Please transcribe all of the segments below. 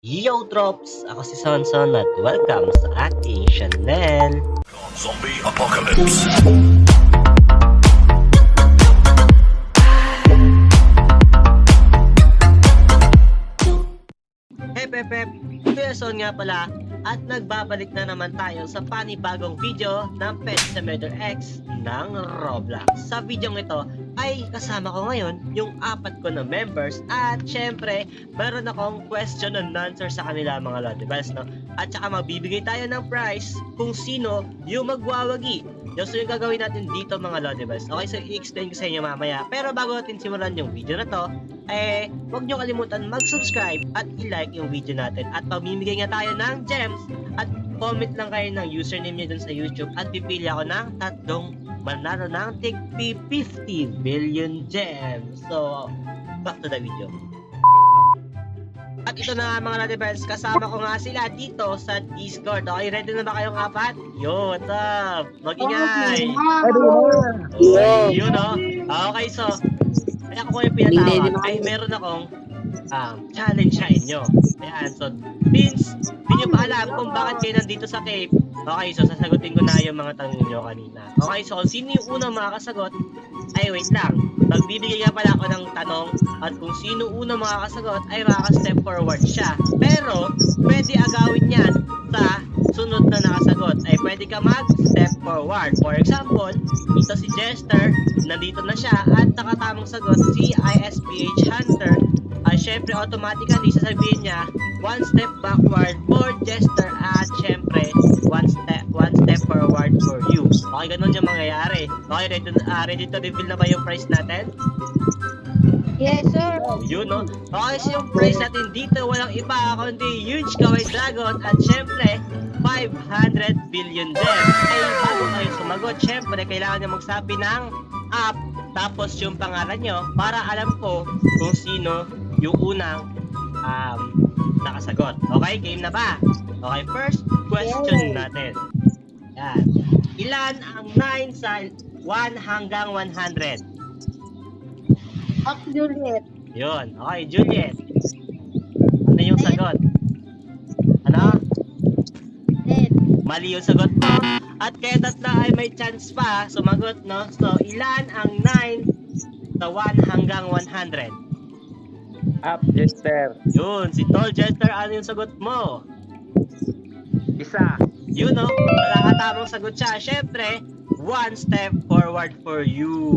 Yo Drops! Ako si Sonson at welcome sa ating channel. Zombie Apocalypse. Hep! Kuya Son nga pala at nagbabalik na naman tayo sa panibagong video ng Pet Simulator X ng Roblox. Sa video ito ay kasama ko ngayon yung 4 ko na members at syempre meron akong question and answer sa kanila mga Lodibels, no? At saka magbibigay tayo ng prize kung sino yung magwawagi. So yung gagawin natin dito mga Lodibels. Okay, so i-explain ko sa inyo mamaya. Pero bago natin simulan yung video na to, huwag nyo kalimutan mag-subscribe at i-like yung video natin. At pamimigay nga tayo ng gems at comment lang kayo ng username nyo dun sa YouTube at pipili ako ng 3 manalo ng tig 50 billion gems. So, back to the video. At ito na nga mga Lodibels, kasama ko nga sila dito sa Discord. Okay, ready na ba kayong 4? Yo, what's up? Mag-ingay! Yun o. Okay, so, kaya ako yung pinatawag ay meron akong challenge sa inyo. Ayan, so, since hindi nyo pa alam kung bakit kayo nandito sa cave, okay, so sasagutin ko na yung mga tanong nyo kanina. Okay, so kung sino yung unang makakasagot, ay wait lang. Magbibigay nga pala ako ng tanong at kung sino unang makakasagot ay makaka-step forward siya. Pero, pwede agawin yan sa sunod na nakasagot. Ay pwede ka mag-step forward. For example, ito si Jester, nandito na siya at nakatamang sagot si ISPH Hunter. Syempre, automatically, sasabihin niya, 1 step backward for Jester at syempre, 1 step forward for you. Okay, ganun yung mangyayari. Okay, ready to reveal na ba yung prize natin? Yes, sir. Yun, no? Okay, so yung prize natin dito, walang iba kundi huge kawaii dragon at syempre, 500 billion gems. Ay, bago kayo sumagot, syempre, kailangan nyo magsabi ng app, tapos yung pangalan nyo, para alam ko kung sino yung unang nakasagot. Okay, game na ba? Okay, first question natin. Yan. Ilan ang 9 sa 1 hanggang 100? Up, Juliet. Yun. Okay, Juliet. Ano yung sagot? Ano? 10. Mali yung sagot mo. At kaya tatlo ay may chance pa sumagot, no? So, ilan ang 9 sa 1 hanggang 100? Up, Jester. Yun, si Tall Jester, ano yung sagot mo? Isa. Yun, no? Nakatamang sagot siya. Syempre, 1 step forward for you.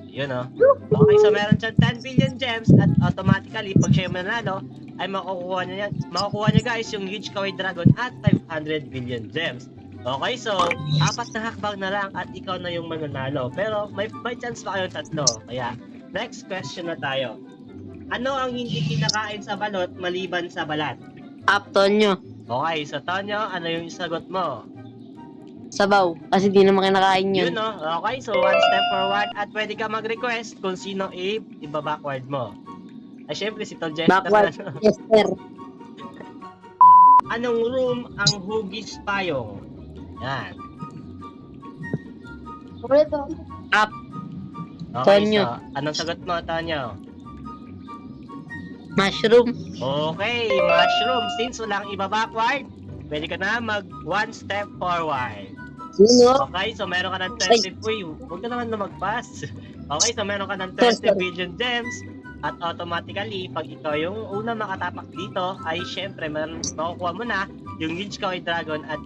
Yun, no? Okay, so meron siyang 10 billion gems at automatically, pag siya yung manalo, ay makukuha niya guys yung huge kawaii dragon at 500 billion gems. Okay, so 4 na hakbang na lang at ikaw na yung mananalo. Pero may chance pa kayong 3. Kaya, next question na tayo. Ano ang hindi kinakain sa balot maliban sa balat? Up, Tonyo. Okay, so Tonyo, ano yung sagot mo? Sabaw. Kasi di naman kinakain Yun, yun. no? Okay, so 1 step forward at pwede ka mag-request kung sino iba-backward mo. Ay, syempre si Tol Jester. Backward. Yes, sir. Anong room ang hugis payong? Yan. Up. Okay, Tonyo. so anong sagot mo, Tonyo? Mushroom. Okay, mushroom. Since walang iba-backward, pwede ka na mag 1 step forward. Yun, Okay, so meron ka ng 20. Uy, huwag ka naman na mag-pass. Okay, so meron ka ng 20 billion gems. At automatically, pag ikaw yung una makatapak dito, ay syempre, makukuha mo na yung huge kawaii dragon at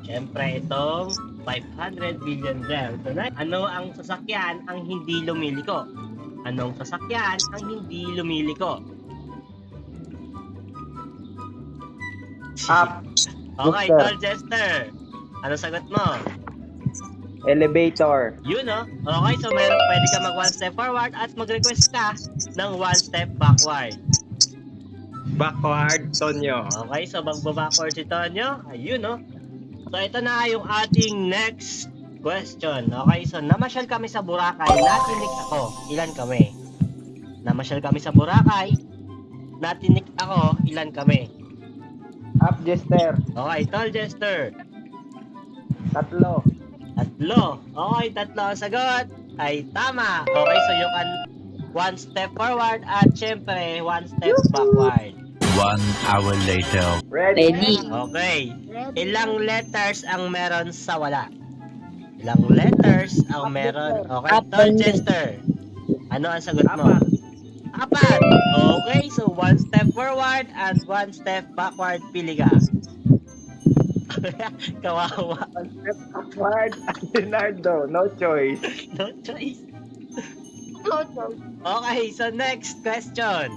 syempre itong 500 billion gems. So, ano ang sasakyan ang hindi lumiliko? Anong sasakyan ang hindi lumiliko? Up. Okay, Jester. Tall Jester. Ano sagot mo? Elevator. Yun, no? Okay, so pwede ka mag 1 step forward at mag-request ka ng 1 step backward. Backward, Tonyo. Okay, so magba-backward si Tonyo. Ayun, no? So ito na yung ating next question. Okay, so namasyal kami sa Boracay. Natinik ako. Ilan kami? Namasyal kami sa Boracay. Natinik ako. Ilan kami? Up, Jester. Okay, Tall Jester. 3. 3. Okay, 3 ang sagot ay tama. Okay, so you can 1 step forward at syempre 1 step backward. 1 hour later. Ready. Ready. Okay. Ilang letters ang meron sa wala? Ilang letters ang meron? Okay, Tol Jester. Ano ang sagot mo? Apat. Apat. Okay, so one step forward and one step backward. Pili ka. Kawawa. One step upward. Leonardo. No choice. No choice. Okay, so next question.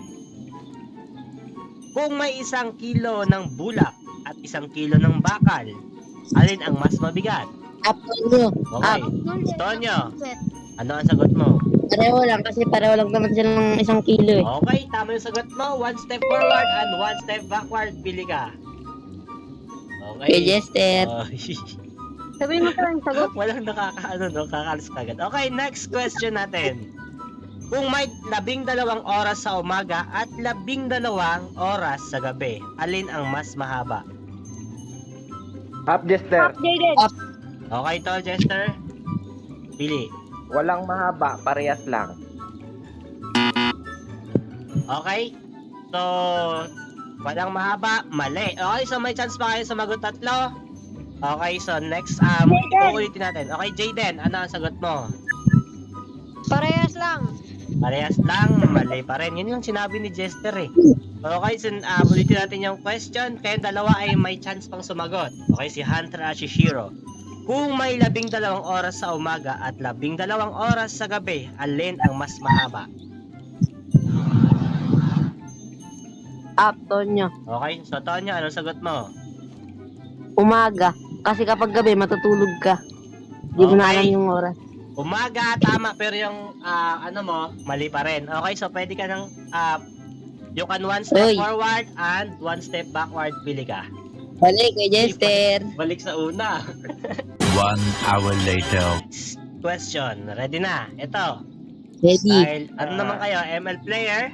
Kung may 1 kilo ng bulak at 1 kilo ng bakal, alin ang mas mabigat? Up, Tonyo. Okay. Tonyo, ano ang sagot mo? Pareho lang kasi pareho lang naman sila ng 1 kilo eh. Okay, tama yung sagot mo. One step forward and one step backward. Pili ka. Kuya Jester. Sabihin mo pa yung sagot. Walang nakakaalis kagad. Okay, next question natin. Kung may 12 oras sa umaga at 12 oras sa gabi, alin ang mas mahaba? Up, Jester. Jaden. Okay, Tol Jester? Pili. Walang mahaba. Parehas lang. Okay? So, walang mahaba, mali. Okay, so may chance pa kayo sumagot 3. Okay, so next, uulitin natin. Okay, Jaden, ano ang sagot mo? Parehas lang. Parehas lang, mali pa rin. Yun yung sinabi ni Jester eh. Okay, so ulitin natin yung question. Kayong dalawa ay may chance pang sumagot. Okay, si Hunter at si Shiro. Kung may 12 oras sa umaga at 12 oras sa gabi, alin ang mas mahaba? Up, Tonyo. Okay, so Tonyo, anong sagot mo? Umaga. Kasi kapag gabi, matutulog ka. Hindi mo na Okay. alam yung oras. Umaga, tama, pero yung ano mo, mali pa rin. Okay, so pwede ka ng you can one step Uy. forward and one step backward, pili ka. Balik, Kuya Jester. Balik sa una. 1 hour later. Question, ready na? Ito. Ready. Dahil ano naman kayo, ML player?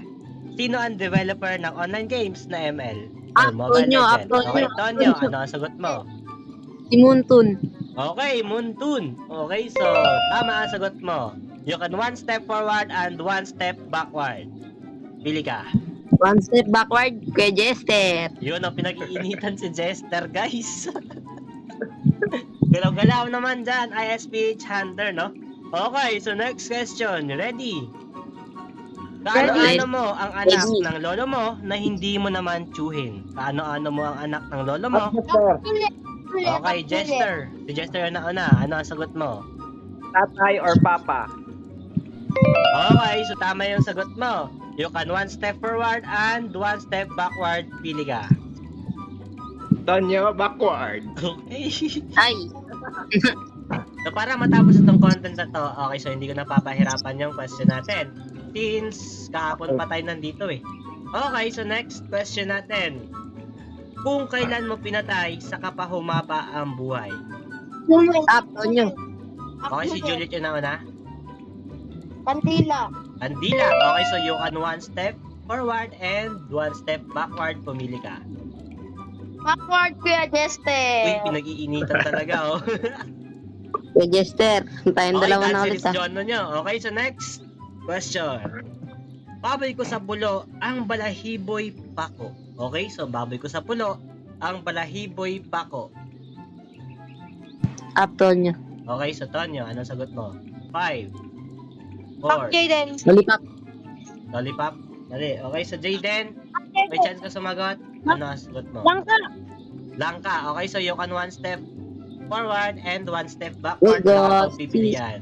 Sino ang developer ng online games na ML? Or Mobile Tonyo, Legend? Tonyo. Okay, Tonyo, ano ang sagot mo? Si Muntun. Okay, Muntun. Okay, so tama ang sagot mo. You can one step forward and one step backward. Pili ka. One step backward, Kuya Jester. Yun ang pinag-iinitan si Jester, guys. Galaw-galaw naman dyan, ISPH Hunter, no? Okay, so next question. Ready? Kaano-ano mo ang anak Ready. ng lolo mo na hindi mo naman tsuhin? Kaano-ano mo ang anak ng lolo mo? Up, Jester. Okay, Jester. Si Jester na una. Ano ang sagot mo? Tatay or papa? Okay, so tama yung sagot mo. You can one step forward and one step backward. Pili ka. Tonyo, backward. Okay. Ay. So para matapos itong content na to, okay, so hindi ko napapahirapan yung question natin. Since kahapon pa tayo nandito eh. Okay, so next question natin. Kung kailan mo pinatay, saka pa humaba ang buhay. Up, Tonyo. Okay, si Juliet yung nauna. Kandila. Andila. Okay, so you can one step forward and one step backward. Pumili ka. Backward, Kuya Uy, Jester. pinag-iinitan talaga, oh. Kuya Jester. Tayong Okay, dalawa na cancel ulit is ah. John nyo. Okay, so next question. Baboy ko sa pulo, ang balahiboy pako. Okay, so baboy ko sa pulo, ang balahiboy pako. Up, Tonyo. Okay, so Tonyo, anong sagot mo? 5, Up, 4, Jaden. Lollipop. lollipop. Dali. Okay, so Jaden, may chance ka sumagot. Ano ang sagot mo? Langka. Langka. Okay, so you can one step forward and one step backward. We got Wala kang pipilian.